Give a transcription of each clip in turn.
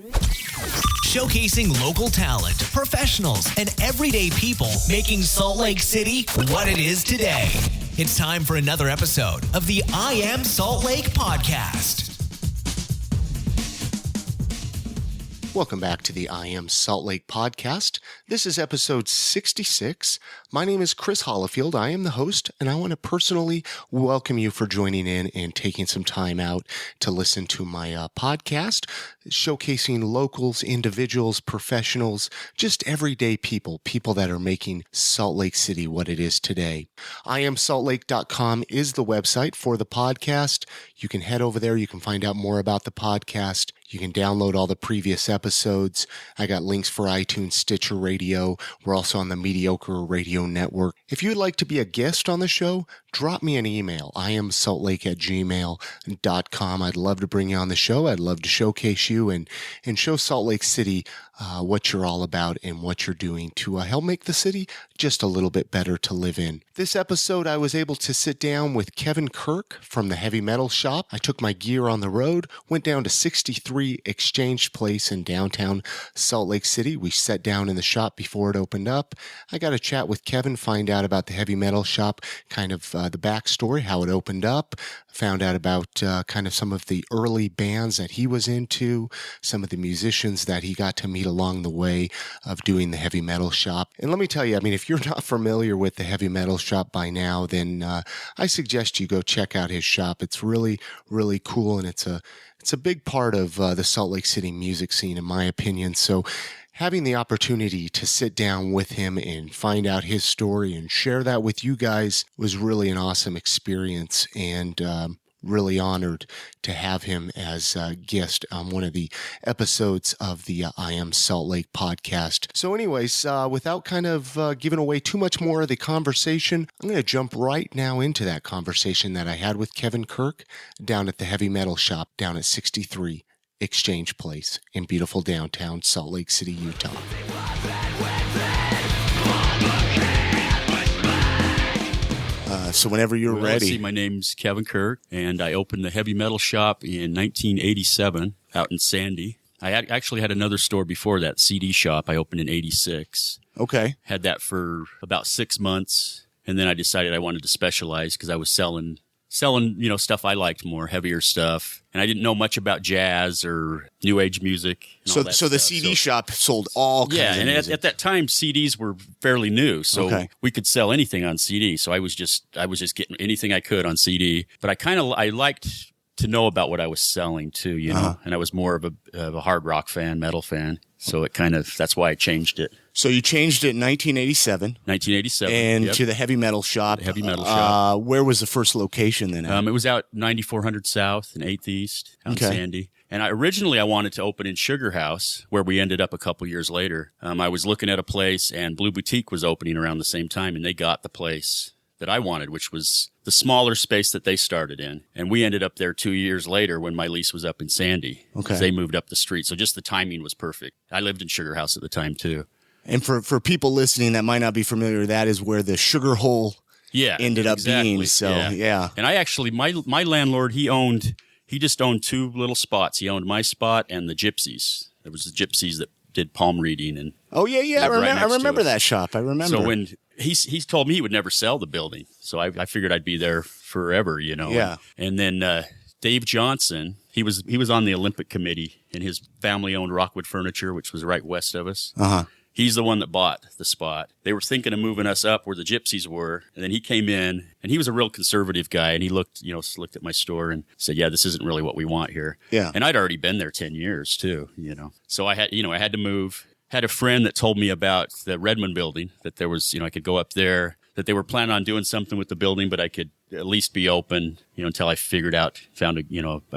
Showcasing local talent, professionals, and everyday people making Salt Lake City what it is today. It's time for another episode of the I Am Salt Lake podcast. Welcome back to the I Am Salt Lake podcast. This is episode 66. My name is Chris Hollifield. I am the host, and I want to personally welcome you for joining in and taking some time out to listen to my podcast, showcasing locals, individuals, professionals, just everyday people that are making Salt Lake City what it is today. IamSaltLake.com is the website for the podcast. You can head over there. You can find out more about the podcast. You can download all the previous episodes. I got links for iTunes, Stitcher Radio. We're also on the Mediocre Radio Network. If you'd like to be a guest on the show, drop me an email. IamSaltLake@gmail.com. I'd love to bring you on the show. I'd love to showcase you and show Salt Lake City what you're all about and what you're doing to help make the city just a little bit better to live in. This episode, I was able to sit down with Kevin Kirk from the Heavy Metal Shop. I took my gear on the road, went down to 63 Exchange Place in downtown Salt Lake City. We sat down in the shop before it opened up. I got a chat with Kevin, find out about the Heavy Metal Shop, kind of the backstory, how it opened up, found out about kind of some of the early bands that he was into, some of the musicians that he got to meet along the way of doing the Heavy Metal Shop. And let me tell you, I mean, if you're not familiar with the Heavy Metal Shop by now, then I suggest you go check out his shop. It's really, really cool, and it's a big part of the Salt Lake City music scene, in my opinion. So having the opportunity to sit down with him and find out his story and share that with you guys was really an awesome experience, and really honored to have him as a guest on one of the episodes of the I Am Salt Lake podcast. So anyways, without kind of giving away too much more of the conversation, I'm going to jump right now into that conversation that I had with Kevin Kirk down at the Heavy Metal Shop down at 63 Exchange Place in beautiful downtown Salt Lake City, Utah. So whenever you're ready. My name's Kevin Kirk, and I opened the Heavy Metal Shop in 1987 out in Sandy. I actually had another store before that, CD Shop. I opened in 86. Okay. Had that for about 6 months, and then I decided I wanted to specialize because I was selling, stuff I liked more, heavier stuff. And I didn't know much about jazz or new age music. So the CD shop sold all kinds of music. And at that time, CDs were fairly new, so we could sell anything on CD. So I was just getting anything I could on CD. But I liked to know about what I was selling too, know. And I was more of a hard rock fan, metal fan. So that's why I changed it. So you changed it in 1987. 1987. And to the Heavy Metal Shop. The Heavy Metal Shop. Where was the first location then? It was out 9400 South and 8th East out in Sandy. And originally I wanted to open in Sugar House, where we ended up a couple years later. I was looking at a place, and Blue Boutique was opening around the same time, and they got the place that I wanted, which was the smaller space that they started in. And we ended up there 2 years later when my lease was up in Sandy. Okay. They moved up the street. So just the timing was perfect. I lived in Sugar House at the time too. And for people listening that might not be familiar, that is where the Sugar Hole ended up being. So, yeah. And I actually, my landlord, he just owned two little spots. He owned my spot and the Gypsies. There was the Gypsies that did palm reading. And I remember that shop. I remember. So when he's told me he would never sell the building. So I figured I'd be there forever, Yeah. And then Dave Johnson, he was on the Olympic committee, and his family owned Rockwood Furniture, which was right west of us. Uh-huh. He's the one that bought the spot. They were thinking of moving us up where the Gypsies were. And then he came in, and he was a real conservative guy. And he looked at my store and said, yeah, this isn't really what we want here. Yeah. And I'd already been there 10 years too, So I had to move. Had a friend that told me about the Redmond building, that there was, I could go up there, that they were planning on doing something with the building, but I could at least be open, until I found a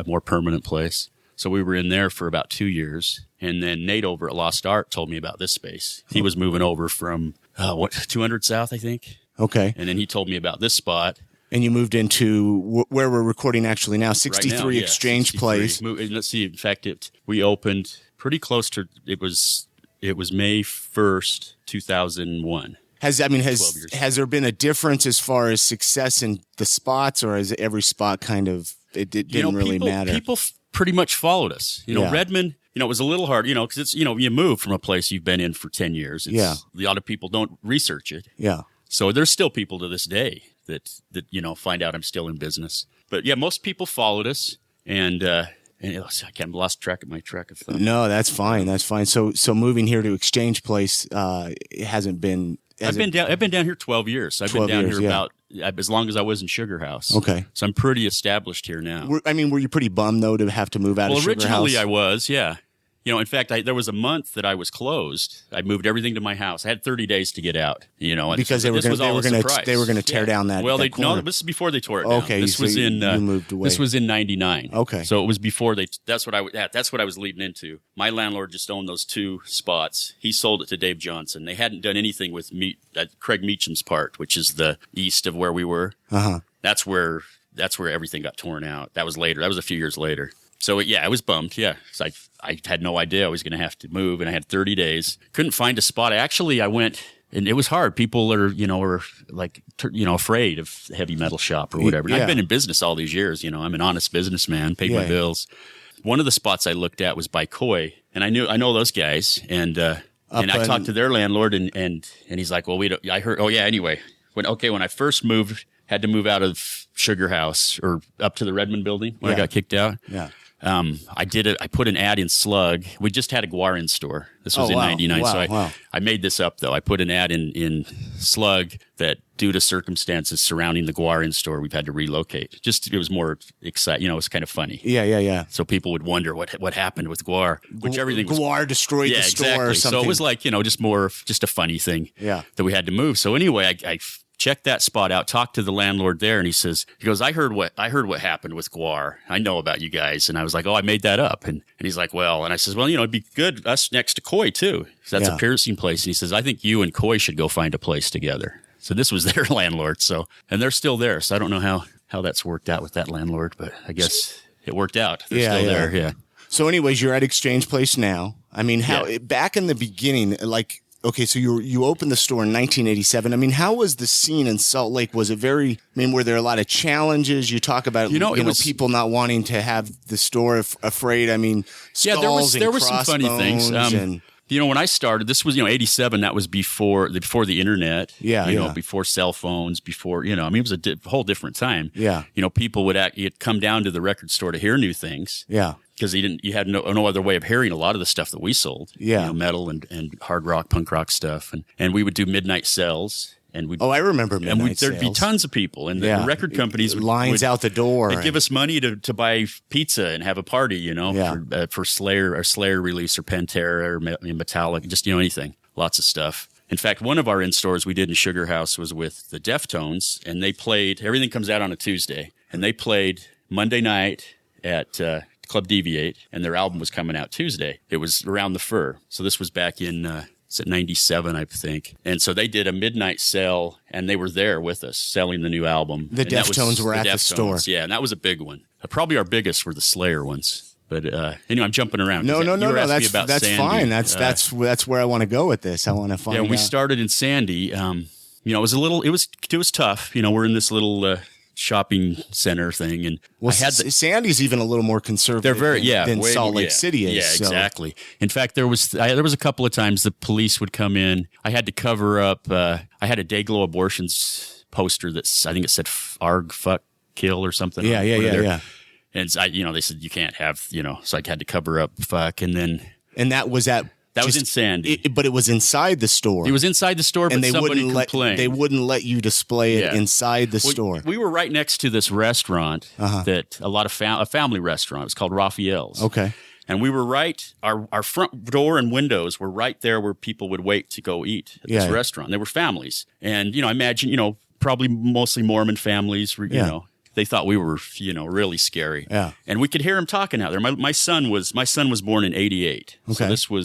more permanent place. So we were in there for about 2 years. And then Nate over at Lost Art told me about this space. He was moving over from, 200 South, I think. Okay. And then he told me about this spot. And you moved into where we're recording actually now, 63 right now, Exchange 63. Place. Let's see. In fact, we opened pretty close to, it was May 1st, 2001. Has there been a difference as far as success in the spots, or is every spot kind of, it didn't really matter? People pretty much followed us. Redmond it was a little hard, because it's, you move from a place you've been in for 10 years. A lot of people don't research it. Yeah. So there's still people to this day that find out I'm still in business. But yeah, most people followed us, and I lost track of my track of thought. No, that's fine. That's fine. So moving here to Exchange Place, it hasn't been. I've been down here 12 years. I've been down here about as long as I was in Sugar House. Okay. So I'm pretty established here now. Were you pretty bummed though to have to move out of Sugar House? Well, originally I was, yeah. In fact, there was a month that I was closed. I moved everything to my house. I had 30 days to get out. Because they were going to tear down that. Well, corner. No, this is before they tore it down. Okay, this was in. You moved away. This was in '99. Okay, so it was before they. That's what I was leading into. My landlord just owned those 2 spots. He sold it to Dave Johnson. They hadn't done anything with Craig Meacham's part, which is the east of where we were. That's where everything got torn out. That was later. That was a few years later. So, I was bummed, so I had no idea I was going to have to move, and I had 30 days. Couldn't find a spot. I went, and it was hard. People are, afraid of heavy metal shop or whatever. And I've been in business all these years. I'm an honest businessman, paid my bills. One of the spots I looked at was by Coy, and I know those guys, and I talked to their landlord, and he's like, well, I heard, anyway. When I first moved, had to move out of Sugar House or up to the Redmond building when I got kicked out. Yeah. I put an ad in Slug. We just had a Guarin store. This was in '99. I made this up though. I put an ad in Slug that due to circumstances surrounding the Guarin store, we've had to relocate. It was more exciting. It was kind of funny. Yeah. So people would wonder what happened with Guar, which everything was. Guar destroyed the store or something. So it was like, just a funny thing that we had to move. So anyway, I checked that spot out, talked to the landlord there, and he goes, I heard what happened with Guar. I know about you guys. And I was like, oh, I made that up. And he's like, well, and I says, well, it'd be good, us next to Coy too. That's a piercing place. And he says, I think you and Coy should go find a place together. So this was their landlord. So, and they're still there. So I don't know how that's worked out with that landlord, but I guess it worked out. They're still there. Yeah. So anyways, you're at Exchange Place now. I mean, back in the beginning, okay, so you opened the store in 1987. I mean, how was the scene in Salt Lake? Was it were there a lot of challenges? You talk about, people not wanting to have the store afraid. I mean, skulls there were some funny things. When I started, this was, 87. That was before the internet. Before cell phones, before, it was a whole different time. Yeah. People would come down to the record store to hear new things. Yeah. Because you had no other way of hearing a lot of the stuff that we sold. Yeah. Metal and hard rock, punk rock stuff. And we would do midnight sales. And I remember midnight sales. There'd be tons of people. And the record companies would out the door. They'd give us money to buy pizza and have a party, for Slayer release or Pantera or Metallica, just, anything. Lots of stuff. In fact, one of our in-stores we did in Sugar House was with the Deftones. And they played, everything comes out on a Tuesday. And they played Monday night at Club Deviate, and their album was coming out Tuesday. It was Around the Fur. So this was back in 97, I think. And so they did a midnight sale, and they were there with us selling the new album. The Deftones were at the store. Yeah, and that was a big one. Probably our biggest were the Slayer ones. But anyway, I'm jumping around. No. That's fine. That's where I want to go with this. I want to find. Yeah, we started in Sandy. It was tough. We're in this little shopping center thing, and Sandy's even a little more conservative. They're than Salt Lake City is. Yeah, exactly. In fact, there was a couple of times the police would come in. I had to cover up. I had a Dayglow Abortions poster I think it said "Arg, fuck, kill" or something. Yeah. And they said you can't have, so I had to cover up "fuck," and that was at. That was in Sandy. But it was inside the store. It was inside the store, but somebody complained. They wouldn't let you display it inside the store. We were right next to this restaurant that a family restaurant. It was called Raphael's. Okay. And we were our front door and windows were right there where people would wait to go eat at this restaurant. They were families. And, I imagine, probably mostly Mormon families, they thought we were, really scary. Yeah. And we could hear them talking out there. My son was born in 88. Okay. So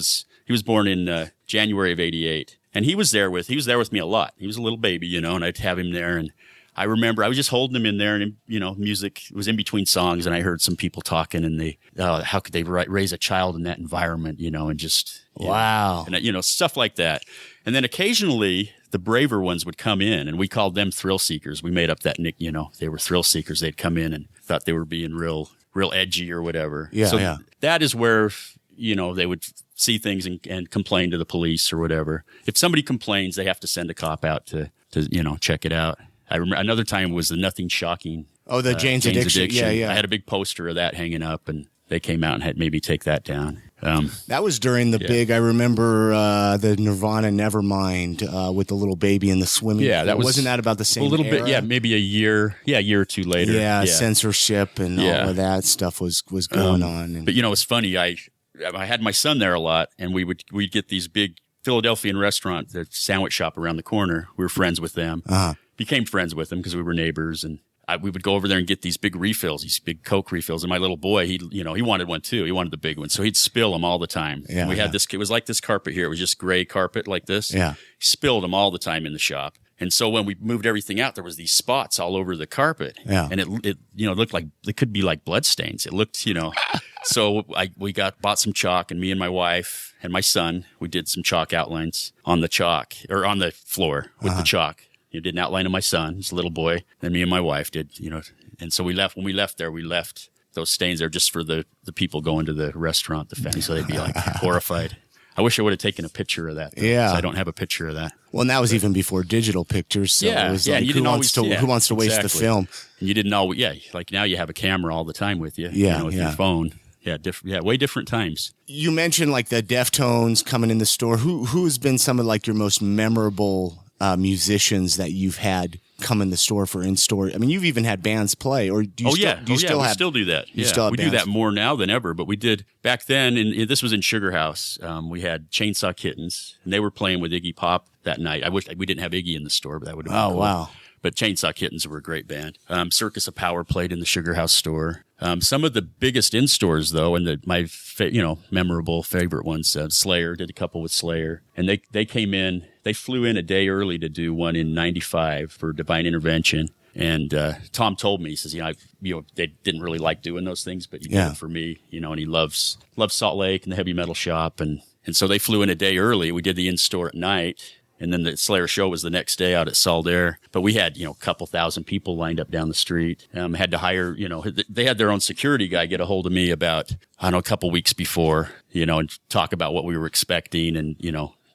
he was born in January of 88. And he was there with me a lot. He was a little baby, and I'd have him there. And I remember I was just holding him in there, and, music was in between songs, and I heard some people talking, and how could they raise a child in that environment, and just. Wow. And, stuff like that. And then occasionally the braver ones would come in, and we called them thrill seekers. We made up that nick, they were thrill seekers. They'd come in and thought they were being real edgy or whatever. Yeah. That is where, they would see things and complain to the police or whatever. If somebody complains, they have to send a cop out to check it out. I remember another time was the Nothing Shocking. Oh, the Jane's Addiction. Yeah. I had a big poster of that hanging up, and they came out and had maybe take that down. That was during the big, I remember the Nirvana Nevermind with the little baby in the swimming pool. That wasn't that about the same a little era? bit, maybe a year or two later. Yeah, censorship and all of that stuff was going on. But it's funny. I had my son there a lot, and we'd get these big Philadelphian restaurant, the sandwich shop around the corner. We were friends with them. Became friends with them because we were neighbors, and we would go over there and get these big refills, these big Coke refills. And my little boy, he wanted one too. He wanted the big one. So he'd spill them all the time. Yeah, and we had this, it was like this carpet here. It was just gray carpet like this. Yeah. He spilled them all the time in the shop. And so when we moved everything out, there was these spots all over the carpet. Yeah. And it looked like, it could be like blood stains. It looked, so we bought some chalk, and me and my wife and my son, we did some chalk outlines on the chalk or on the floor with the chalk. Did an outline of my son, he's a little boy. Then me and my wife did, and so when we left there, we left those stains there just for the people going to the restaurant, the family, so they'd be like horrified. I wish I would have taken a picture of that. Yeah. I don't have a picture of that. Well, and that was even before digital pictures. So it was like, who wants to waste the film? And you didn't always, like now you have a camera all the time with you, with your phone. Yeah, way different times. You mentioned like the Deftones coming in the store. Who has been some of like your most memorable musicians that you've had come in the store for in-store? I mean, you've even had bands play, or do you we still do that. We do that more now than ever, but we did back then, and this was in Sugar House. We had Chainsaw Kittens, and they were playing with Iggy Pop that night. I wish we didn't have Iggy in the store, but that would have been cool. Wow. But Chainsaw Kittens were a great band. Circus of Power played in the Sugar House store. Some of the biggest in-stores, though, and my memorable favorite ones, Slayer, did a couple with Slayer. And they came in, they flew in a day early to do one in 95 for Divine Intervention. And Tom told me, he says, they didn't really like doing those things, but he did it for me, and he loves Salt Lake and the heavy metal shop. And so they flew in a day early. We did the in-store at night. And then the Slayer show was the next day out at Saldair. But we had, a couple thousand people lined up down the street. Had to hire, they had their own security guy get a hold of me about, a couple weeks before, and talk about what we were expecting. And,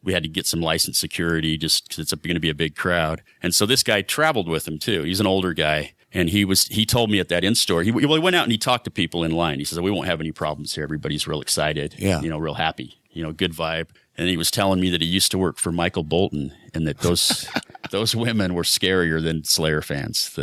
we had to get some licensed security just because it's going to be a big crowd. And so this guy traveled with him too. He's an older guy. And he told me at that in-store, he went out and he talked to people in line. He says, we won't have any problems here. Everybody's real excited, real happy, good vibe. And he was telling me that he used to work for Michael Bolton, and that those women were scarier than Slayer fans.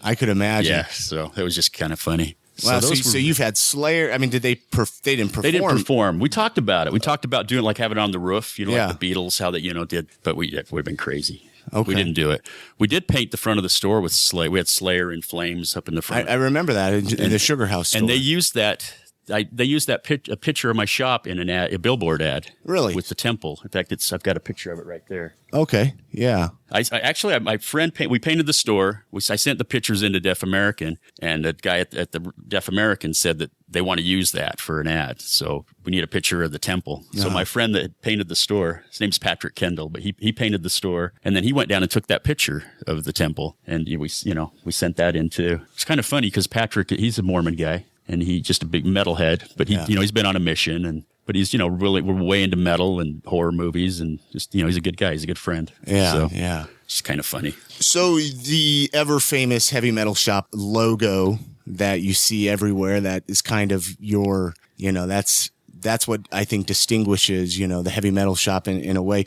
I could imagine. Yeah, so it was just kind of funny. Wow, so you've had Slayer. I mean, did they? They didn't perform. They didn't perform. We talked about it. We talked about doing having it on the roof. Like the Beatles, how they did. But it would have been crazy. Okay. We didn't do it. We did paint the front of the store with Slayer. We had Slayer in flames up in the front. I remember that in the Sugar House store. And they used that. They used a picture of my shop in a billboard ad. Really? With the temple. In fact, I've got a picture of it right there. Okay. Yeah. My friend we painted the store. I sent the pictures into Deaf American, and the guy at the Deaf American said that they want to use that for an ad. So we need a picture of the temple. So my friend that painted the store, his name's Patrick Kendall, but he painted the store, and then he went down and took that picture of the temple, and we sent that in too. It's kind of funny because Patrick, he's a Mormon guy. And he's just a big metalhead, but he's been on a mission, but he's, really, we're way into metal and horror movies, and just, he's a good guy. He's a good friend. Yeah. So, yeah. It's kind of funny. So the ever famous heavy metal shop logo that you see everywhere, that is kind of your, that's what I think distinguishes, the heavy metal shop in a way.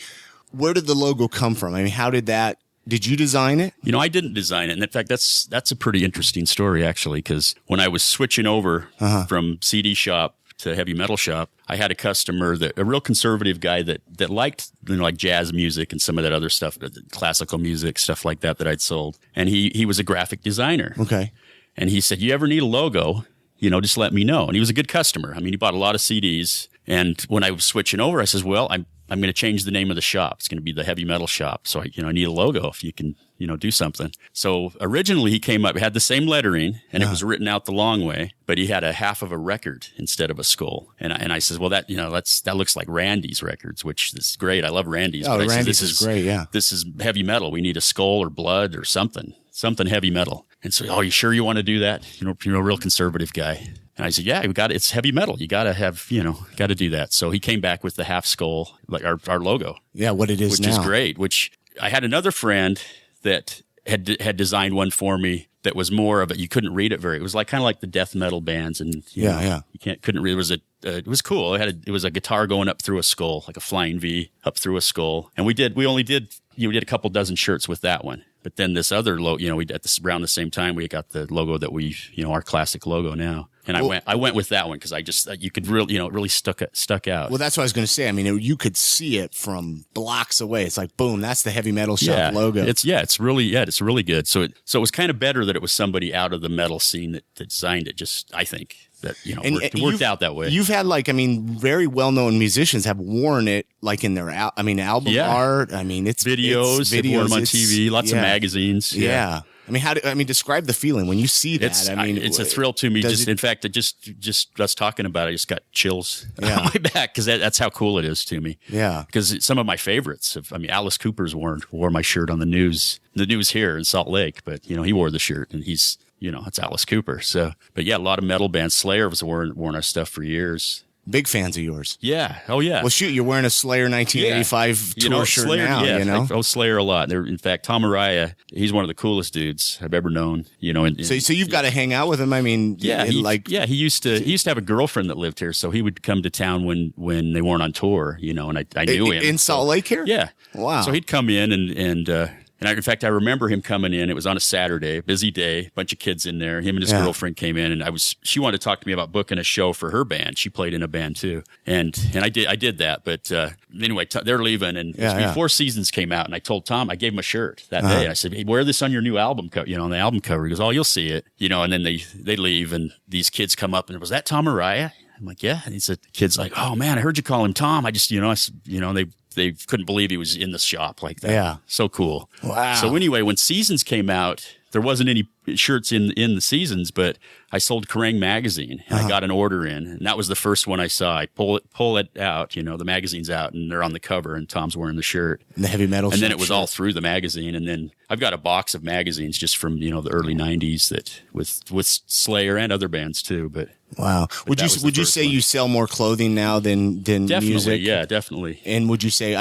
Where did the logo come from? I mean, how did that? Did you design it? I didn't design it. And in fact, that's a pretty interesting story, actually, because when I was switching over from CD shop to heavy metal shop, I had a customer, a real conservative guy that liked like jazz music and some of that other stuff, classical music, stuff like that I'd sold. And he was a graphic designer. Okay. And he said, you ever need a logo, just let me know. And he was a good customer. I mean, he bought a lot of CDs. And when I was switching over, I says, well, I'm going to change the name of the shop. It's going to be the Heavy Metal Shop. So I need a logo if you can, do something. So originally he came up, it had the same lettering, and it was written out the long way, but he had a half of a record instead of a skull. And I says, well, that looks like Randy's records, which is great. I love Randy's. Oh, but Randy's is great. Yeah. This is heavy metal. We need a skull or blood or something heavy metal. And so, you sure you want to do that? You're a real conservative guy. And I said, yeah, it's heavy metal. You got to do that. So he came back with the half skull, like our logo. Yeah, what it is which now. Which is great, which I had another friend that had designed one for me that was more of it. You couldn't read it it was like kind of like the death metal bands. And you couldn't read it. It was cool. It was a guitar going up through a skull, like a flying V up through a skull. And we did a couple dozen shirts with that one. But then this other logo, around the same time, we got the logo that our classic logo now. And I went with that one because I just, you could really, it really stuck out. Well, that's what I was going to say. I mean, you could see it from blocks away. It's like, boom, that's the Heavy Metal Shop logo. It's really good. So it was kind of better that it was somebody out of the metal scene that designed it. Just, I think that, it worked out that way. You've had very well-known musicians have worn it like in their, album art. I mean, it's videos, they've worn them on TV, lots of magazines. Yeah. I mean, describe the feeling when you see that. It's a thrill to me. In fact, just us talking about it, I just got chills on my back because that's how cool it is to me. Yeah. Because some of my favorites, Alice Cooper's wore my shirt on the news here in Salt Lake, but he wore the shirt and he's, it's Alice Cooper. So, but yeah, a lot of metal bands. Slayer has worn our stuff for years. Big fans of yours. Yeah. Oh, yeah. Well, shoot, you're wearing a Slayer 1985 tour shirt Slayer, now, I Slayer a lot. In fact, Tom Araya, he's one of the coolest dudes I've ever known, So you've got to hang out with him. I mean, he used to have a girlfriend that lived here, so he would come to town when they weren't on tour, and I knew him. In Salt Lake here? Yeah. Wow. So he'd come in and in fact, I remember him coming in. It was on a Saturday, busy day, bunch of kids in there. Him and his girlfriend came in, and she wanted to talk to me about booking a show for her band. She played in a band too, and I did that. But anyway, they're leaving, and before Seasons came out, and I told Tom, I gave him a shirt that day. I said, "Hey, wear this on your new album cover." On the album cover, he goes, "Oh, you'll see it." And then they leave, and these kids come up, and was that Tom Araya? I'm like, "Yeah." And he said, the kid's like, "Oh man, I heard you call him Tom. I just, they couldn't believe he was in the shop like that." Yeah. So cool. Wow. So anyway, when Seasons came out, there wasn't any shirts in the Seasons, but I sold Kerrang! Magazine and I got an order in, and that was the first one I saw. I pull it out, the magazine's out, and they're on the cover, and Tom's wearing the shirt. And the Heavy Metal And then it was all through the magazine, and then I've got a box of magazines just from, the early 90s that with Slayer and other bands too, but wow. Would you say you sell more clothing now than definitely, music? Yeah, definitely. And would you say,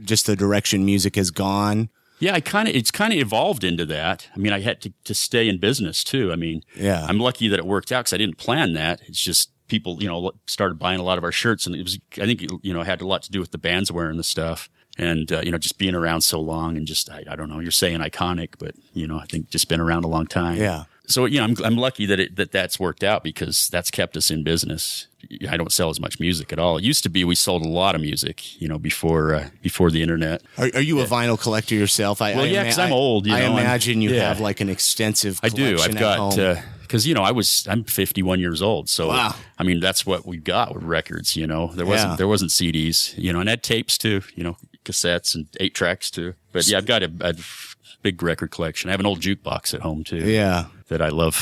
just the direction music has gone? Yeah, it's kind of evolved into that. I mean, I had to stay in business too. I mean, I'm lucky that it worked out because I didn't plan that. It's just people, started buying a lot of our shirts, and it was, I think, it had a lot to do with the bands wearing the stuff, and just being around so long, and just I don't know. You're saying iconic, but I think just been around a long time. Yeah. So I'm lucky that that's worked out because that's kept us in business. I don't sell as much music at all. It used to be we sold a lot of music, before the internet. Are you a vinyl collector yourself? Because I'm old. I imagine you have like an extensive collection. I do. I've got because I'm 51 years old, so wow. I mean that's what we got with records. There wasn't CDs, and I had tapes too, cassettes and 8 tracks too. But yeah, I've got a big record collection. I have an old jukebox at home too. Yeah, that I love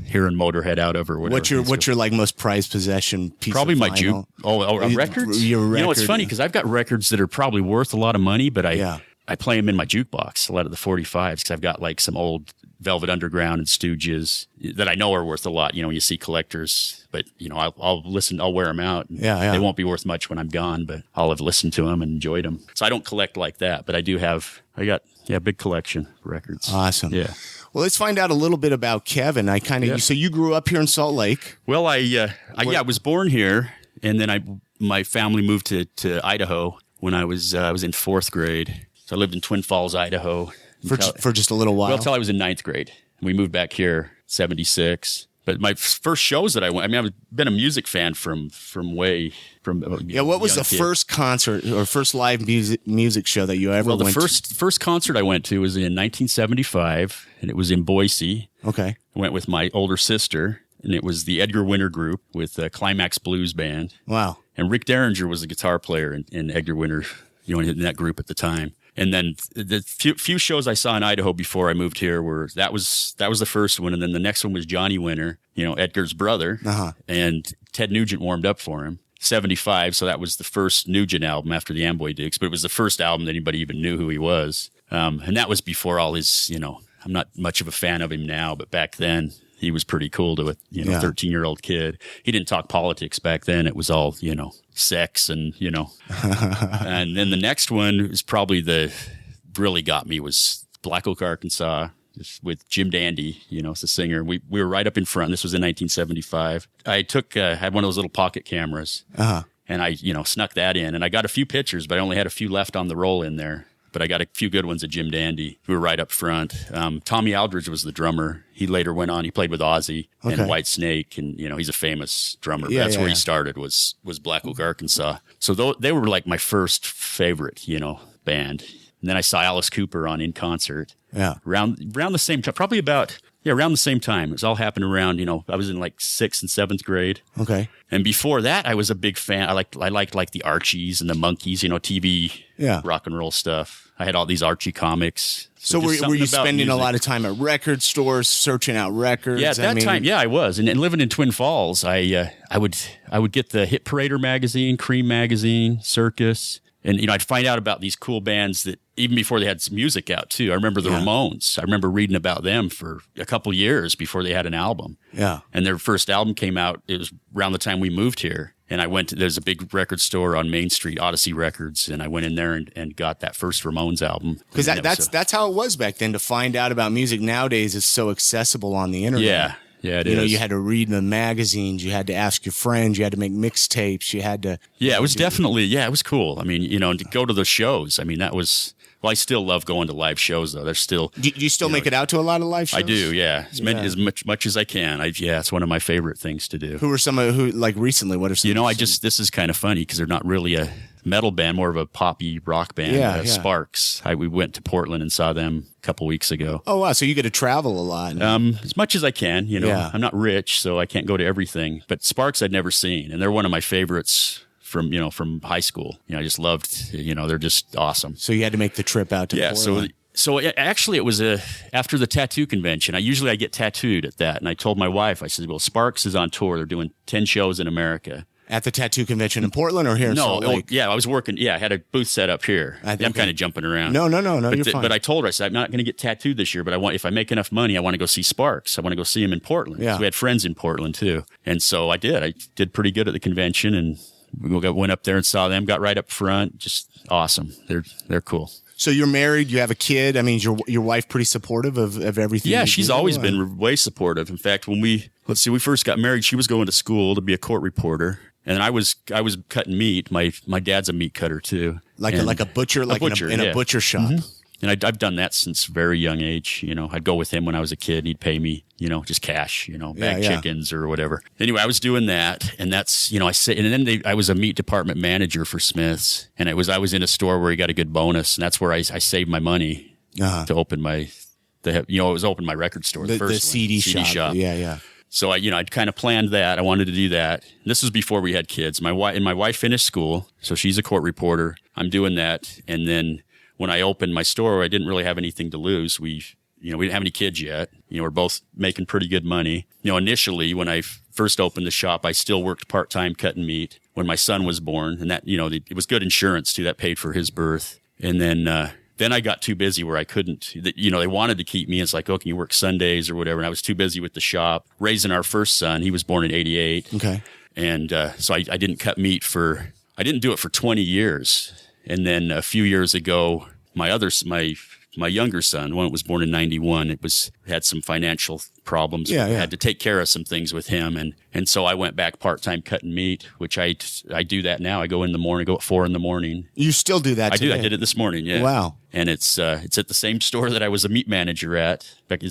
hearing Motorhead out of or whatever. What's your like most prized possession piece? Probably of my vinyl? records. Your record. It's funny because I've got records that are probably worth a lot of money, but I play them in my jukebox. A lot of the 45s because I've got like some old Velvet Underground and Stooges that I know are worth a lot. When you see collectors, but I'll listen. I'll wear them out. Yeah. They won't be worth much when I'm gone, but I'll have listened to them and enjoyed them. So I don't collect like that, but I do have. I got big collection of records. Awesome. Yeah. Well, let's find out a little bit about Kevin. So you grew up here in Salt Lake. Well, I was born here, and then my family moved to Idaho when I was in 4th grade. So I lived in Twin Falls, Idaho for just a little while. Well, until I was in 9th grade. We moved back here 76. But my first shows that I went, I've been a music fan from. What was the first concert or first live music show that you ever went to? Well, the first concert I went to was in 1975, and it was in Boise. Okay. I went with my older sister, and it was the Edgar Winter Group with Climax Blues Band. Wow. And Rick Derringer was the guitar player in Edgar Winter, in that group at the time. And then the few shows I saw in Idaho before I moved here that was the first one. And then the next one was Johnny Winter, Edgar's brother. Uh-huh. And Ted Nugent warmed up for him. 75. So that was the first Nugent album after the Amboy Dukes, but it was the first album that anybody even knew who he was. And that was before all his, I'm not much of a fan of him now, but back then, he was pretty cool to a 13-year-old kid. He didn't talk politics back then. It was all sex and and then the next one is probably really got me was Black Oak, Arkansas, just with Jim Dandy, as a singer. We were right up in front. This was in 1975. I had one of those little pocket cameras, and I snuck that in, and I got a few pictures, but I only had a few left on the roll in there. But I got a few good ones of Jim Dandy. We were right up front. Tommy Aldridge was the drummer. He later went on. He played with Ozzy and White Snake, and he's a famous drummer. Yeah, That's where he started. Was Black Oak, Arkansas. So they were like my first favorite, band. And then I saw Alice Cooper in concert. Yeah, around the same time, probably about. Yeah, around the same time. It was all happened around, I was in like 6th and 7th grade. Okay. And before that, I was a big fan. I liked like the Archies and the Monkees, TV rock and roll stuff. I had all these Archie comics. So were you spending a lot of time at record stores, searching out records? Yeah, at that time, yeah, I was. And living in Twin Falls, I would get the Hit Parader magazine, Cream magazine, Circus. And, I'd find out about these cool bands that even before they had some music out, too. I remember the Ramones. I remember reading about them for a couple years before they had an album. Yeah. And their first album came out. It was around the time we moved here. And there's a big record store on Main Street, Odyssey Records. And I went in there and got that first Ramones album. Because that's how it was back then. To find out about music nowadays is so accessible on the internet. Yeah. Yeah, it is. You had to read the magazines. You had to ask your friends. You had to make mixtapes. You had to. Yeah, it was definitely. Yeah, it was cool. I mean, to go to the shows. I mean, that was. Well, I still love going to live shows, though. There's still. Do you still make it out to a lot of live shows? I do. Yeah, as much as I can. It's one of my favorite things to do. Who are some like recently? What are some? This is kind of funny because they're not really a metal band, more of a poppy rock band. Sparks. We went to Portland and saw them a couple weeks ago. Oh wow! So you get to travel a lot. As much as I can. I'm not rich, so I can't go to everything. But Sparks I'd never seen, and they're one of my favorites from high school. I just loved. They're just awesome. So you had to make the trip out to Portland. So actually, it was after the tattoo convention. I get tattooed at that, and I told my wife. I said, "Well, Sparks is on tour. They're doing 10 shows in America." At the tattoo convention in Portland or here in Salt Lake? I was working. Yeah, I had a booth set up here. I'm kind of jumping around. No, you're fine. But I told her, I said, I'm not going to get tattooed this year, but if I make enough money, I want to go see Sparks. I want to go see him in Portland. Yeah. So we had friends in Portland too. And so I did. I did pretty good at the convention and we went up there and saw them, got right up front. Just awesome. They're cool. So you're married, you have a kid. I mean, is your wife pretty supportive of everything? Yeah, she's always been way supportive. In fact, when we first got married, she was going to school to be a court reporter. And I was cutting meat. My dad's a meat cutter too, like a butcher, in a butcher shop. Mm-hmm. And I've done that since a very young age. I'd go with him when I was a kid. And he'd pay me, just cash, bag chickens or whatever. Anyway, I was doing that, and that's I was a meat department manager for Smith's, and I was in a store where he got a good bonus, and that's where I saved my money to open my record store, the first CD shop. Yeah. So I'd kind of planned that. I wanted to do that. This was before we had kids. My wife finished school, so she's a court reporter. I'm doing that. And then when I opened my store, I didn't really have anything to lose. We didn't have any kids yet. We're both making pretty good money. Initially when I first opened the shop, I still worked part-time cutting meat when my son was born. And that, it was good insurance too. That paid for his birth. And then I got too busy where I couldn't, they wanted to keep me. It's like, oh, can you work Sundays or whatever? And I was too busy with the shop raising our first son. He was born in 1988. Okay. And, so I didn't cut meat I didn't do it for 20 years. And then a few years ago, my younger son, one that was born in 1991, had some financial problems. Yeah. Had to take care of some things with him. And so I went back part-time cutting meat, which I do that now. I go in the morning, go at 4 a.m. You still do that today? I did it this morning. Yeah. Wow. And it's at the same store that I was a meat manager at back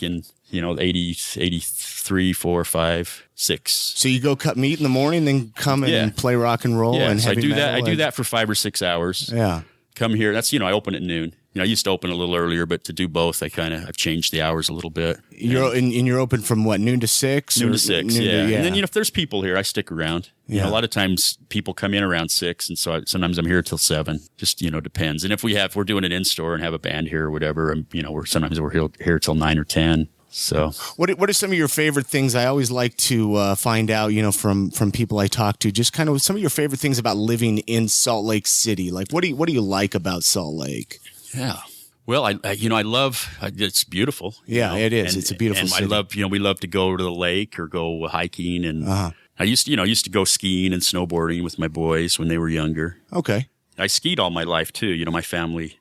in 83, 4, 5, 6. So you go cut meat in the morning, then come and play rock and roll and heavy metal? I do that for 5 or 6 hours. Yeah. Come here. That's, I open at noon. I used to open a little earlier, but to do both, I've changed the hours a little bit. You're open from what, noon to 6? Noon to 6, yeah. And then, if there's people here, I stick around. A lot of times people come in around 6, and so sometimes I'm here till 7. Just, depends. And if we're doing it in store and have a band here or whatever, sometimes we're here till 9 or 10. So what are some of your favorite things? I always like to find out, from people I talk to, just kind of some of your favorite things about living in Salt Lake City. Like, what do you like about Salt Lake? Yeah. Well, I love, it's beautiful. Yeah, it is. It's a beautiful city. I love, we love to go to the lake or go hiking. And I used to go skiing and snowboarding with my boys when they were younger. Okay. I skied all my life too. My family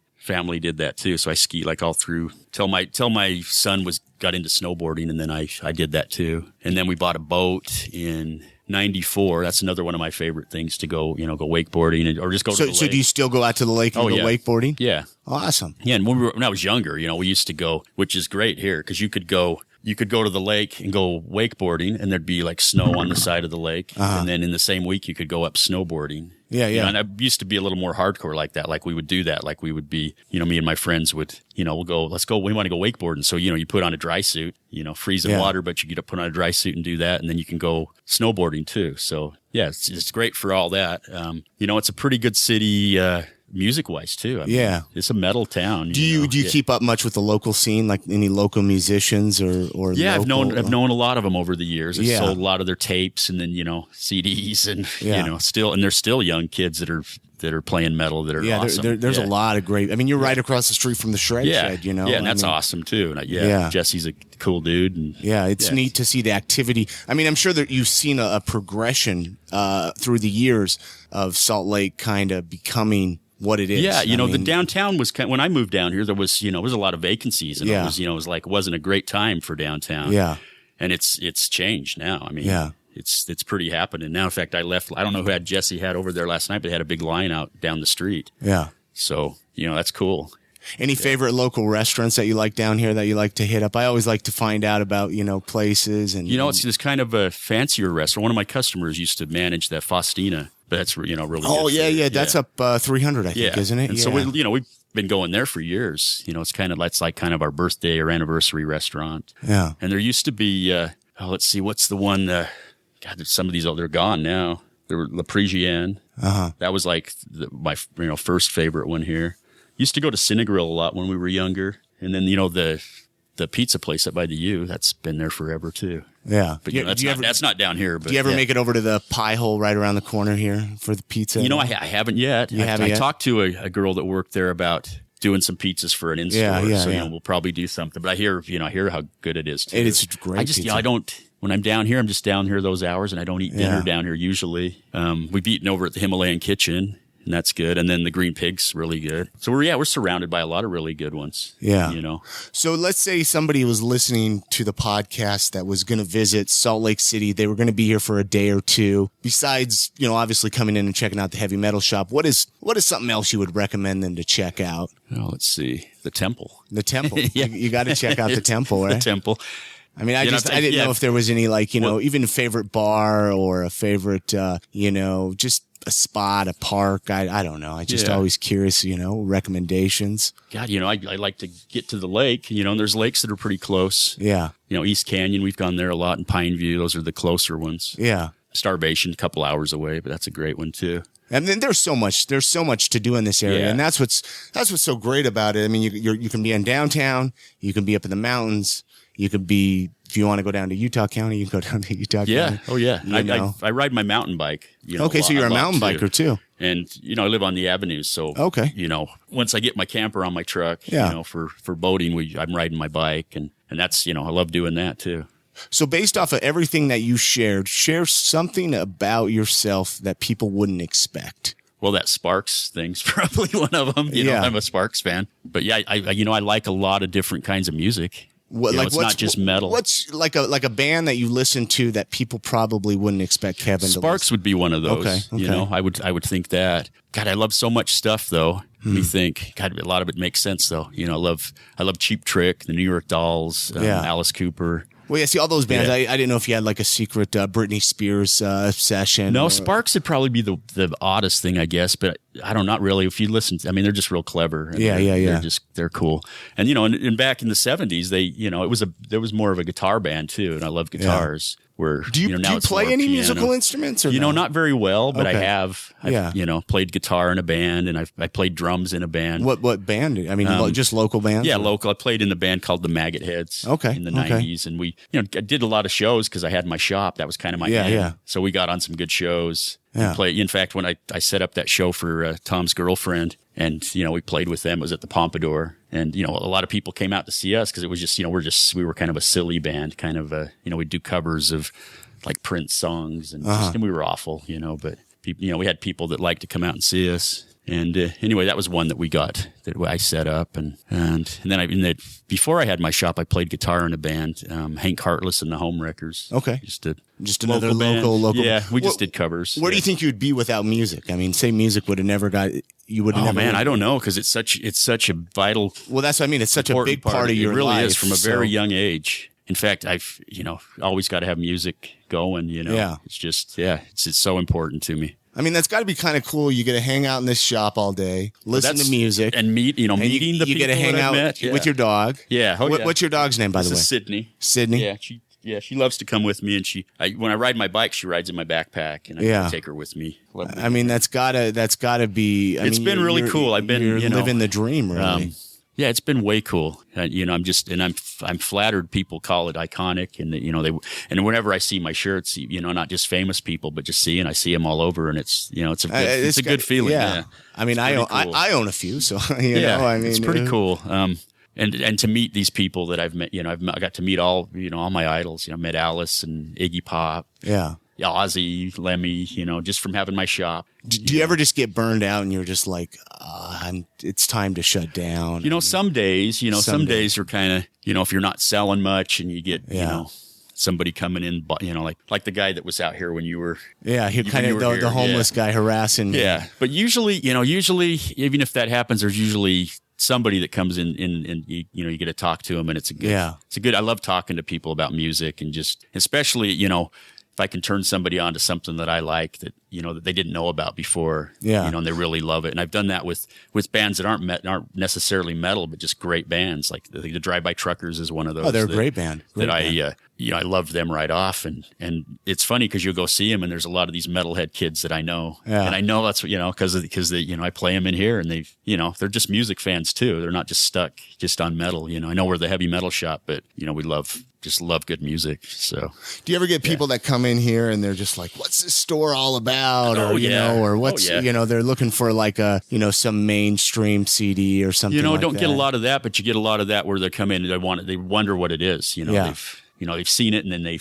did that too. So I skied like all through till my son got into snowboarding, and then I did that too. And then we bought a boat in 94. That's another one of my favorite things to go, go wakeboarding or just go to the lake. So do you still go out to the lake and go wakeboarding? Yeah. Awesome. Yeah. And when I was younger, we used to go, which is great here because you could go to the lake and go wakeboarding, and there'd be like snow on the side of the lake. And then in the same week, you could go up snowboarding. Yeah, yeah. And I used to be a little more hardcore like that. Like we would do that. Like we would be, me and my friends would, we'll go, let's go, we want to go wakeboarding. So, you put on a dry suit, freezing water, but you get to put on a dry suit and do that. And then you can go snowboarding too. So yeah, it's great for all that. It's a pretty good city, music wise too. I mean, it's a metal town. Do you keep up much with the local scene, like any local musicians or? Yeah, I've known a lot of them over the years. I've sold a lot of their tapes and then CDs and and they're still young kids that are playing metal that are awesome. There's a lot of great. I mean, you're right across the street from the Shred Shed, Yeah, and that's awesome too. And Jesse's a cool dude. And it's neat to see the activity. I mean, I'm sure that you've seen a progression through the years of Salt Lake kind of becoming what it is. Yeah, the downtown was when I moved down here, there was a lot of vacancies, and it wasn't a great time for downtown. Yeah, and it's changed now. I mean, it's pretty happening now. In fact, I don't know who Jesse had over there last night, but they had a big line out down the street. Yeah, so that's cool. Any favorite local restaurants that you like down here that you like to hit up? I always like to find out about, places and. It's this kind of a fancier restaurant. One of my customers used to manage that Faustina, but that's, really Oh, good. Yeah. That's up 300, I think, isn't it? And so, we've been going there for years. It's like kind of our birthday or anniversary restaurant. Yeah. And there used to be, let's see, what's the one, some of these, they're gone now. There were La Parisienne. That was like my, first favorite one here. Used to go to Cinegrill a lot when we were younger. And then, the pizza place up by the U, that's been there forever too. Yeah. But that's not down here. But do you ever make it over to the pie hole right around the corner here for the pizza? I haven't yet. I talked to a girl that worked there about doing some pizzas for an in-store. So, we'll probably do something. But I hear how good it is too. It is great pizza. When I'm down here, I'm just down here those hours, and I don't eat dinner down here usually. We've eaten over at the Himalayan Kitchen. And that's good. And then the Green Pig's really good. So we're surrounded by a lot of really good ones. Yeah. So let's say somebody was listening to the podcast that was going to visit Salt Lake City. They were going to be here for a day or two. Besides, obviously coming in and checking out the heavy metal shop, what is something else you would recommend them to check out? Oh, let's see. The Temple. The Temple. You got to check out the Temple, right? The Temple. I mean, I didn't know if there was any even a favorite bar or a favorite, just a spot, a park. I don't know. I just always curious, recommendations. God, I like to get to the lake, and there's lakes that are pretty close. Yeah. East Canyon, we've gone there a lot, and Pine View, those are the closer ones. Yeah. Starvation, a couple hours away, but that's a great one too. And then there's so much to do in this area. And that's what's so great about it. I mean, you can be in downtown, you can be up in the mountains, you could be, if you want to go down to Utah County, you can go down to Utah County. Yeah. Oh, yeah. I ride my mountain bike. Okay, so you're a mountain biker too. And, I live on the avenues. So, once I get my camper on my truck, for boating, I'm riding my bike. And that's, I love doing that too. So based off of everything that you shared, share something about yourself that people wouldn't expect. Well, that Sparks thing's probably one of them. I'm a Sparks fan. But yeah, I like a lot of different kinds of music. It's not just metal. What's like a band that you listen to that people probably wouldn't expect Kevin to Sparks would be one of those. Okay. I would think that. God, I love so much stuff though. Let me think. God, a lot of it makes sense though. I love Cheap Trick, the New York Dolls, Alice Cooper. Well, yeah, see, all those bands, I didn't know if you had like a secret Britney Spears obsession. No, Sparks would probably be the oddest thing, I guess, but not really. If you listen, they're just real clever. They're cool. And, and back in the 70s, there was more of a guitar band too, and I love guitars. Where, do you play any musical instruments? Or not very well, but I have. I've played guitar in a band, and I played drums in a band. What band? I mean, just local bands? Yeah, local. I played in the band called the Maggot Heads. In the 90s, and we, I did a lot of shows because I had my shop. That was kind of my band. So we got on some good shows. Yeah. Play. In fact, when I set up that show for Tom's girlfriend, and we played with them, it was at the Pompadour, and a lot of people came out to see us because it was just we were kind of a silly band, kind of we'd do covers of like Prince songs, and, and we were awful, but people, we had people that liked to come out and see us. And anyway, that was one that we got that I set up, and then before I had my shop, I played guitar in a band, Hank Heartless and the Homewreckers. Okay, just another local. Yeah, we just did covers. Where do you think you'd be without music? I mean, say music would have never got you would have. Oh man, I don't know, because it's such a vital. Well, that's what I mean. It's such a big part of your life. It really is, from a very young age. In fact, I've always got to have music going. Yeah. It's just it's so important to me. I mean, that's got to be kind of cool. You get to hang out in this shop all day, listen to music, and meeting the people. You get to hang out with your dog. Yeah. What's your dog's name, by the way? Sydney. Sydney. Yeah, she loves to come with me, and when I ride my bike, she rides in my backpack, and I take her with me. I mean, that's gotta be. It's been really cool. I've been living the dream, really. Yeah, it's been way cool. I'm flattered people call it iconic, and and whenever I see my shirts, not just famous people, but just I see them all over, and it's a good feeling. Yeah. I mean, I own a few, so I mean, it's pretty cool. And to meet these people that I've met, I got to meet all my idols. I met Alice and Iggy Pop. Yeah. Ozzy, Lemmy, just from having my shop. Do you ever just get burned out and you're just like, it's time to shut down? Some days, some days are kind of, if you're not selling much and you get, somebody coming in, like the guy that was out here when you were. Yeah, he kind of the homeless guy harassing me. Yeah, but usually, even if that happens, there's usually somebody that comes in and you get to talk to them, and it's a good. I love talking to people about music, and just especially if I can turn somebody onto something that I like that that they didn't know about before, and they really love it. And I've done that with bands that aren't necessarily metal, but just great bands. Like the Drive-By Truckers is one of those. Oh, they're a great band. I loved them right off. And it's funny because you'll go see them, and there's a lot of these metalhead kids that I know, and I know that's what because they I play them in here, and they're just music fans too. They're not just stuck just on metal. I know we're the heavy metal shop, but we just love good music. So, do you ever get people that come in here and they're just like, "What's this store all about?" Or what's they're looking for like a some mainstream CD or something. Don't get a lot of that, but you get a lot of that where they come in and they wonder what it is. They've seen it, and then they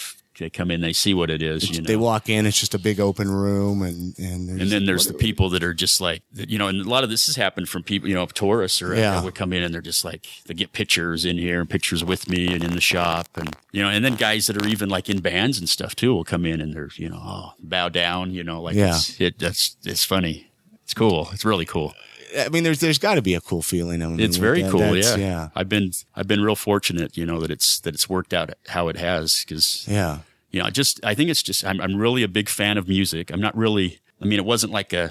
come in, they see what it is. They walk in, it's just a big open room, and then there's the people that are just like, and a lot of this has happened from people, tourists would come in and they're just like, they get pictures in here and pictures with me and in the shop, and and then guys that are even like in bands and stuff too will come in and they're bow down, it's funny, it's cool, it's really cool. I mean, there's got to be a cool feeling. I mean, it's very cool. Yeah. I've been real fortunate, that it's worked out how it has. Cause I think it's just, I'm really a big fan of music. I'm not really, it wasn't like I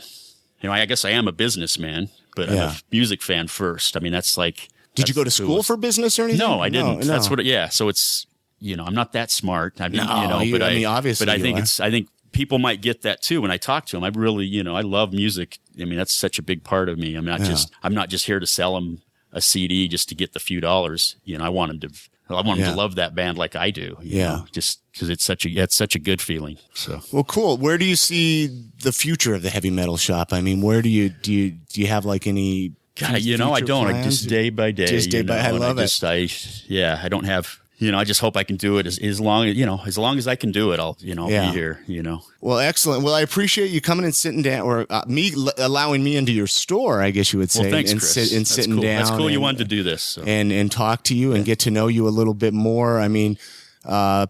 guess I am a businessman, but I'm a music fan first. I mean, that's like, did you go to school for business or anything? No, I didn't. No. That's what, so it's, I'm not that smart. I mean, obviously, but I think people might get that too when I talk to them. I really, I love music. I mean, that's such a big part of me. I'm not just here to sell them a CD just to get the few dollars. I want them to love that band like I do. Just because it's such a good feeling. So, well, cool. Where do you see the future of the heavy metal shop? I mean, where do you have like any? God, I don't. I just day by day. Just day by. I love it. I don't have. I just hope I can do it as long as I can do it. I'll be here. Well, excellent. Well, I appreciate you coming and sitting down, or allowing me into your store, I guess you would say. Well, thanks, Chris. Sitting down. That's cool. You wanted to do this, so. and talk to you and get to know you a little bit more. I mean,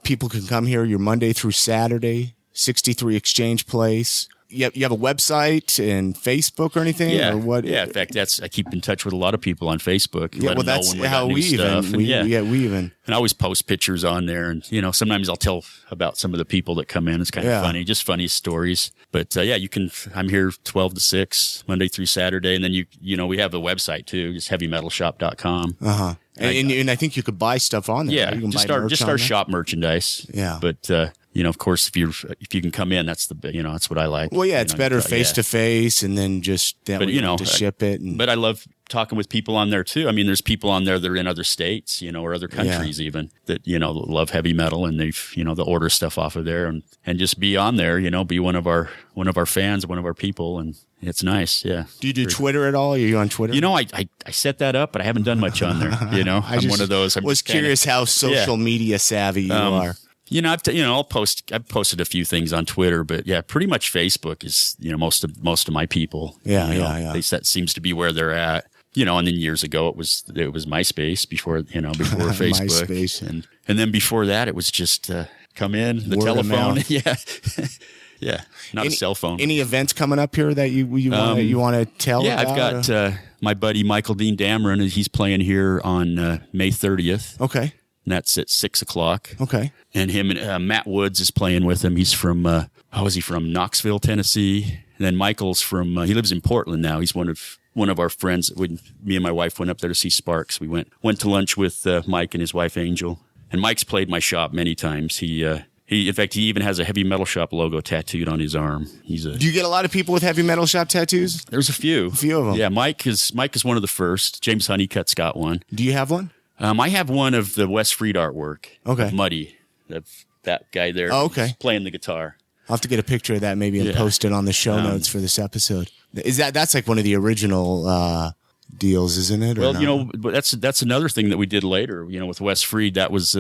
people can come here. You're Monday through Saturday, 63 Exchange Place. You have a website and Facebook or anything? Yeah. Or what? Yeah. In fact, I keep in touch with a lot of people on Facebook. Yeah. Well, that's how we even. And I always post pictures on there, and sometimes I'll tell about some of the people that come in. It's kind of funny, just funny stories. But you can. I'm here 12 to 6 Monday through Saturday, and then we have a website too, just heavymetalshop.com. And I think you could buy stuff on there. Yeah, right? You can just buy our shop merchandise. Yeah, but of course, if you can come in, that's that's what I like. Well, yeah, it's better face to face, and then just that way to ship it. But I love talking with people on there too. I mean, there's people on there that are in other states, or other countries even that, love heavy metal, and they'll order stuff off of there and just be on there, be one of our fans, one of our people. And it's nice. Yeah. Do you do Twitter at all? Are you on Twitter? I set that up, but I haven't done much on there. I'm one of those. I was curious how social media savvy you are. I've posted a few things on Twitter, but yeah, pretty much Facebook is, most of my people. Yeah. That seems to be where they're at. And then years ago it was MySpace before Facebook. MySpace. And then before that it was just come in, the Word telephone. Yeah. Yeah. Not a cell phone. Any events coming up here that you want to tell about? I've got my buddy Michael Dean Dameron. He's playing here on May 30th. Okay. And that's at 6:00. Okay. And him and Matt Woods is playing with him. He's from, from Knoxville, Tennessee. And then Michael's from, he lives in Portland now. He's one of our friends. Me and my wife went up there to see Sparks. We went to lunch with Mike and his wife Angel. And Mike's played my shop many times. He in fact, he even has a Heavy Metal Shop logo tattooed on his arm. Do you get a lot of people with Heavy Metal Shop tattoos? There's a few. A few of them. Yeah, Mike is one of the first. James Honeycutt's got one. Do you have one? I have one of the Wes Freed artwork. Okay. Of Muddy, that guy there. Oh, okay. Playing the guitar. I'll have to get a picture of that maybe and post it on the show notes for this episode. That's like one of the original deals, isn't it? Well, but that's another thing that we did later. With Wes Freed, that was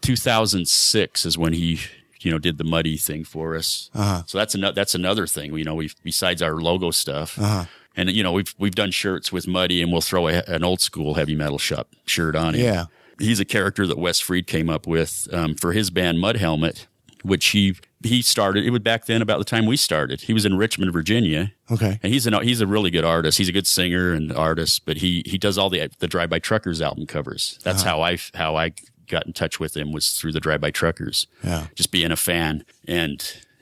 2006 is when he did the Muddy thing for us. Uh-huh. So that's another thing. We've besides our logo stuff. Uh-huh. And we've done shirts with Muddy, and we'll throw an old school Heavy Metal Shop shirt on it. Yeah, he's a character that Wes Freed came up with for his band Mud Helmet, which he started. It was back then about the time we started. He was in Richmond, Virginia. Okay, and he's a really good artist. He's a good singer and artist, but he does all the Drive By Truckers album covers. That's how I got in touch with him, was through the Drive By Truckers. Yeah, just being a fan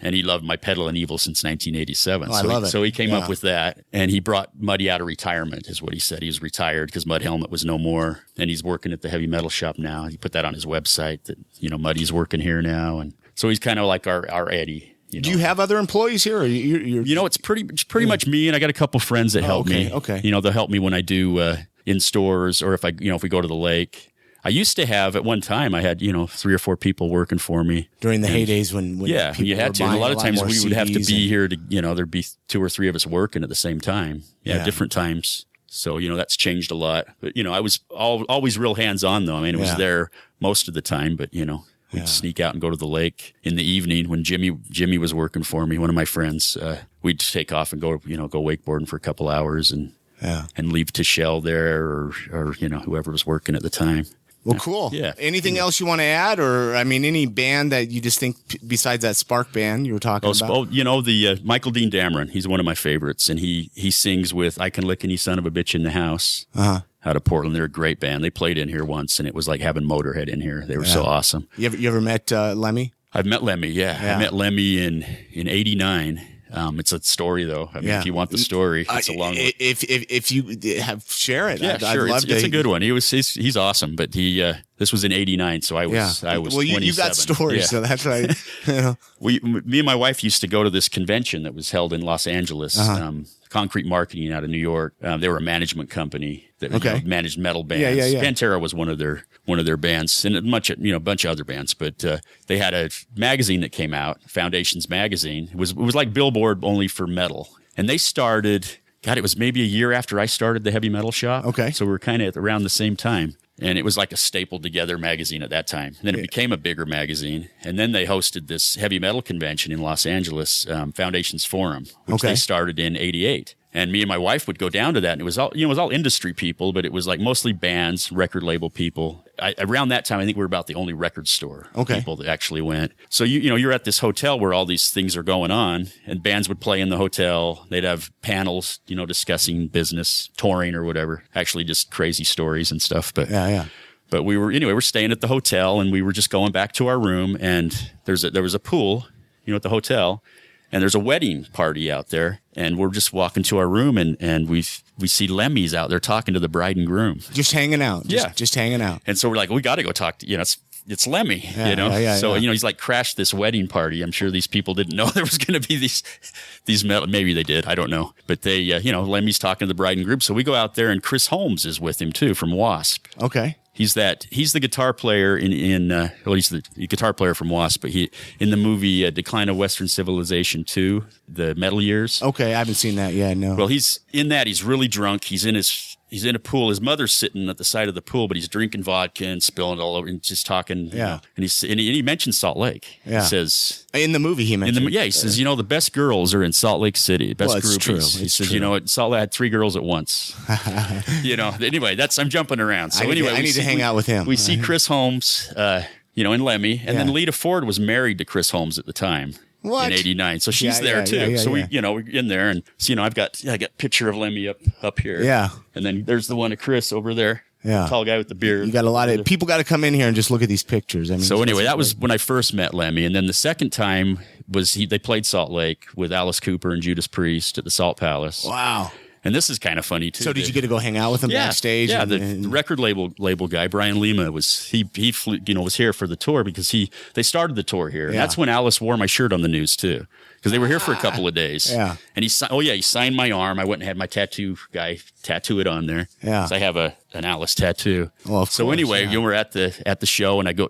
and he loved My Pedal and Evil since 1987. I love it. So he came up with that, and he brought Muddy out of retirement, is what he said. He was retired because Mud Helmet was no more, and he's working at the Heavy Metal Shop now. He put that on his website that, Muddy's working here now. And so he's kind of like our Eddie. Do you have other employees here? Or you're... It's pretty much me, and I got a couple friends that help me. Okay. They'll help me when I do in stores, or if we go to the lake. I used to have, at one time, I had, 3 or 4 people working for me. During the heydays when people you had were to. And a lot of times we would have to be CDs here to, there'd be 2 or 3 of us working at the same time. Yeah. Different times. So, that's changed a lot. But, I was always real hands-on, though. I mean, it was there most of the time, but, we'd sneak out and go to the lake in the evening when Jimmy was working for me, one of my friends. We'd take off and go wakeboarding for a couple hours and leave to Shell there or whoever was working at the time. Well, cool. Yeah. Anything else you want to add, or any band that you just think besides that Spark band you were talking about? The Michael Dean Dameron. He's one of my favorites, and he sings with I Can Lick Any Son of a Bitch in the House out of Portland. They're a great band. They played in here once, and it was like having Motorhead in here. They were so awesome. You ever met Lemmy? I've met Lemmy. Yeah, I met Lemmy in '89. It's a story, though. I mean, if you want the story, it's a long one. If you share it, yeah, sure. It's a good one. He's awesome, but this was in '89, so I was 27. You got stories, so that's right. Me and my wife used to go to this convention that was held in Los Angeles. Concrete Marketing out of New York. They were a management company that managed metal bands. Yeah. Pantera was one of their bands, and a bunch of other bands. But they had a magazine that came out, Foundations magazine. It was like Billboard only for metal, and they started. God, it was maybe a year after I started the Heavy Metal Shop. Okay, so we were kind of around the same time. And it was like a stapled together magazine at that time. And then it became a bigger magazine. And then they hosted this heavy metal convention in Los Angeles, Foundations Forum, which they started in '88. And me and my wife would go down to that, and it was all industry people, but it was like mostly bands, record label people. Around that time, I think we were about the only record store people that actually went. So you're at this hotel where all these things are going on, and bands would play in the hotel. They'd have panels, discussing business, touring or whatever. Actually, just crazy stories and stuff. But But we're staying at the hotel, and we were just going back to our room, and there was a pool, at the hotel. And there's a wedding party out there, and we're just walking to our room, and we see Lemmy's out there talking to the bride and groom. Just hanging out. Just hanging out. And so we're like, we got to go talk to, it's it's Lemmy, So, he's like crashed this wedding party. I'm sure these people didn't know there was going to be these metal. Maybe they did. I don't know. But they, Lemmy's talking to the bride and groom. So we go out there, and Chris Holmes is with him too from Wasp. Okay. He's the guitar player he's the guitar player from Wasp, but in the movie Decline of Western Civilization 2, the metal years. Okay, I haven't seen that yet. No. Well, he's in that. He's really drunk. He's in a pool. His mother's sitting at the side of the pool, but he's drinking vodka and spilling it all over and just talking. Yeah. And he mentions Salt Lake. Yeah. He says in the movie he mentioned. he says, the best girls are in Salt Lake City. The best groupies. True. He says, Salt Lake had 3 girls at once. Anyway, I'm jumping around. So I need to hang out with him. We see Chris Holmes, in Lemmy, and then Lita Ford was married to Chris Holmes at the time. What? In '89, so she's there too. So we're in there, and so, I got a picture of Lemmy up here. Yeah, and then there's the one of Chris over there. Yeah, tall guy with the beard. You got a lot of people got to come in here and just look at these pictures. I mean, so anyway, that was when I first met Lemmy, and then the second time was they played Salt Lake with Alice Cooper and Judas Priest at the Salt Palace. Wow. And this is kind of funny too. So did you get to go hang out with him backstage? Yeah, the record label guy, Brian Lima, was flew, was here for the tour because they started the tour here. And that's when Alice wore my shirt on the news too, because they were here for a couple of days. Yeah. And he signed my arm. I went and had my tattoo guy tattoo it on there. Yeah. Because I have an Alice tattoo. Well, so course, anyway, we're at the show, and I go,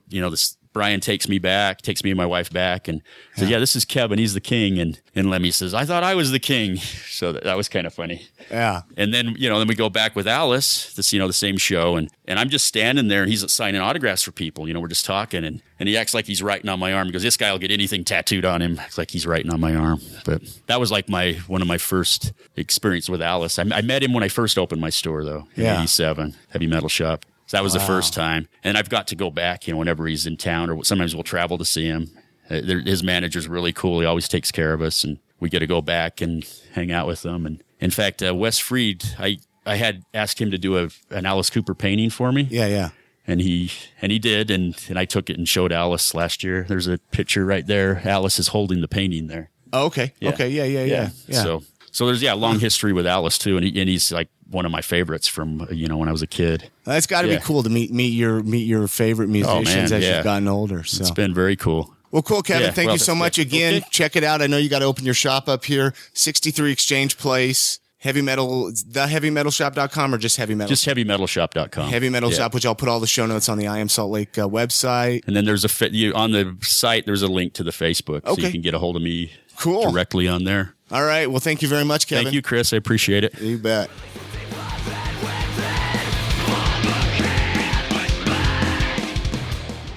Brian takes me and my wife back, and says, this is Kevin. He's the king. And Lemmy says, I thought I was the king. So that was kind of funny. Yeah. And then, then we go back with Alice, the same show. And I'm just standing there, and he's signing autographs for people. We're just talking, and he acts like he's writing on my arm. He goes, this guy will get anything tattooed on him. It's like he's writing on my arm. But that was like one of my first experience with Alice. I met him when I first opened my store, though, in 87, Heavy Metal Shop. So that was the first time. And I've got to go back, whenever he's in town, or sometimes we'll travel to see him. His manager's really cool. He always takes care of us, and we get to go back and hang out with them. And in fact, Wes Freed, I had asked him to do an Alice Cooper painting for me. Yeah, yeah. And he did, and I took it and showed Alice last year. There's a picture right there. Alice is holding the painting there. Oh, okay. Yeah. Okay. Yeah. So there's long history with Alice too, and he's like one of my favorites from when I was a kid. That's got to be cool to meet your favorite musicians as you've gotten older. So it's been very cool. Well, cool, Kevin. Thank you so much again. Okay. Check it out. I know you got to open your shop up here, 63 Exchange Place. Heavy Metal, theheavymetalshop.com or just Heavy Metal? Just heavymetalshop.com. Heavy Metal Shop, which I'll put all the show notes on the I Am Salt Lake website. And then there's on the site, there's a link to the Facebook, so you can get a hold of me directly on there. All right. Well, thank you very much, Kevin. Thank you, Chris. I appreciate it. You bet.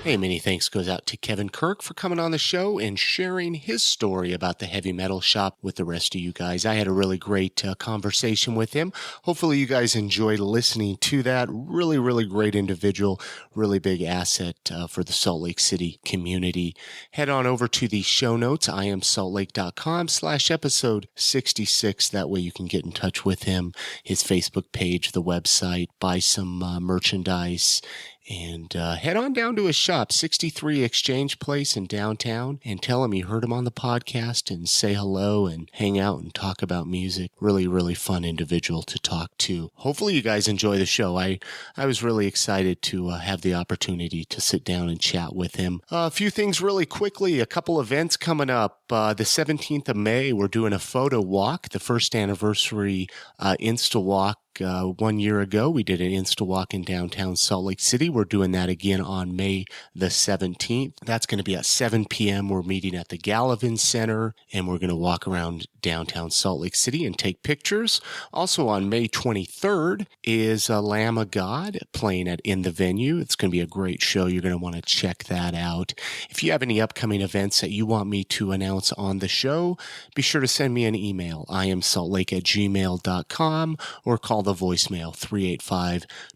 Hey, many thanks goes out to Kevin Kirk for coming on the show and sharing his story about the Heavy Metal Shop with the rest of you guys. I had a really great conversation with him. Hopefully you guys enjoyed listening to that. Really, really great individual, really big asset for the Salt Lake City community. Head on over to the show notes, iamsaltlake.com/episode 66. That way you can get in touch with him, his Facebook page, the website, buy some merchandise, and head on down to his shop, 63 Exchange Place in downtown, and tell him you heard him on the podcast and say hello and hang out and talk about music. Really, really fun individual to talk to. Hopefully you guys enjoy the show. I was really excited to have the opportunity to sit down and chat with him. A few things really quickly. A couple events coming up. The 17th of May, we're doing a photo walk, the first anniversary Insta Walk. 1 year ago, we did an Insta Walk in downtown Salt Lake City. We're doing that again on May the 17th. That's going to be at 7 p.m. We're meeting at the Gallivan Center, and we're going to walk around downtown Salt Lake City and take pictures. Also on May 23rd is Lamb of God playing in the venue. It's going to be a great show. You're going to want to check that out. If you have any upcoming events that you want me to announce on the show, be sure to send me an email, iamsaltlake@gmail.com, or call the voicemail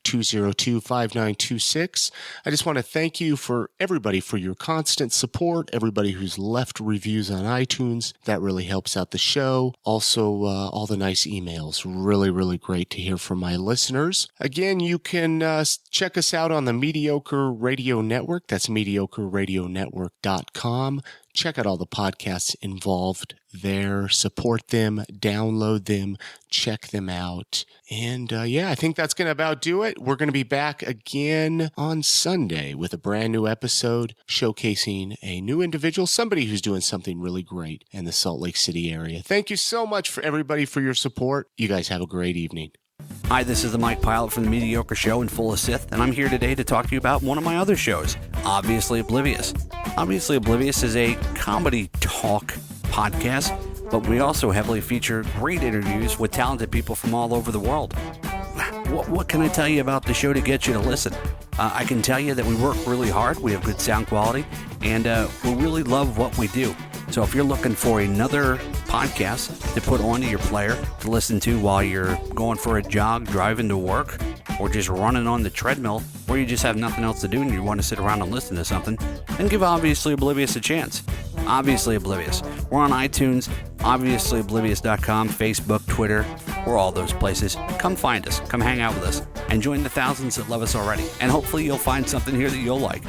385-202-5926. I just want to thank you for everybody for your constant support, everybody who's left reviews on iTunes. That really helps out the show. Also, all the nice emails. Really, really great to hear from my listeners. Again, you can check us out on the Mediocre Radio Network. That's mediocreradionetwork.com. check out all the podcasts involved there, support them, download them, check them out. And I think that's going to about do it. We're going to be back again on Sunday with a brand new episode showcasing a new individual, somebody who's doing something really great in the Salt Lake City area. Thank you so much for everybody for your support. You guys have a great evening. Hi, this is the Mike Pilot from the Mediocre Show in Full of Sith, and I'm here today to talk to you about one of my other shows, Obviously Oblivious. Obviously Oblivious is a comedy talk podcast, but we also heavily feature great interviews with talented people from all over the world. What can I tell you about the show to get you to listen? I can tell you that we work really hard, we have good sound quality, and we really love what we do. So if you're looking for another podcast to put onto your player to listen to while you're going for a jog, driving to work, or just running on the treadmill, or you just have nothing else to do and you want to sit around and listen to something, then give Obviously Oblivious a chance. Obviously Oblivious. We're on iTunes, obviously.oblivious.com, Facebook, Twitter, we're all those places. Come find us, come hang out with us, and join the thousands that love us already. And hopefully you'll find something here that you'll like.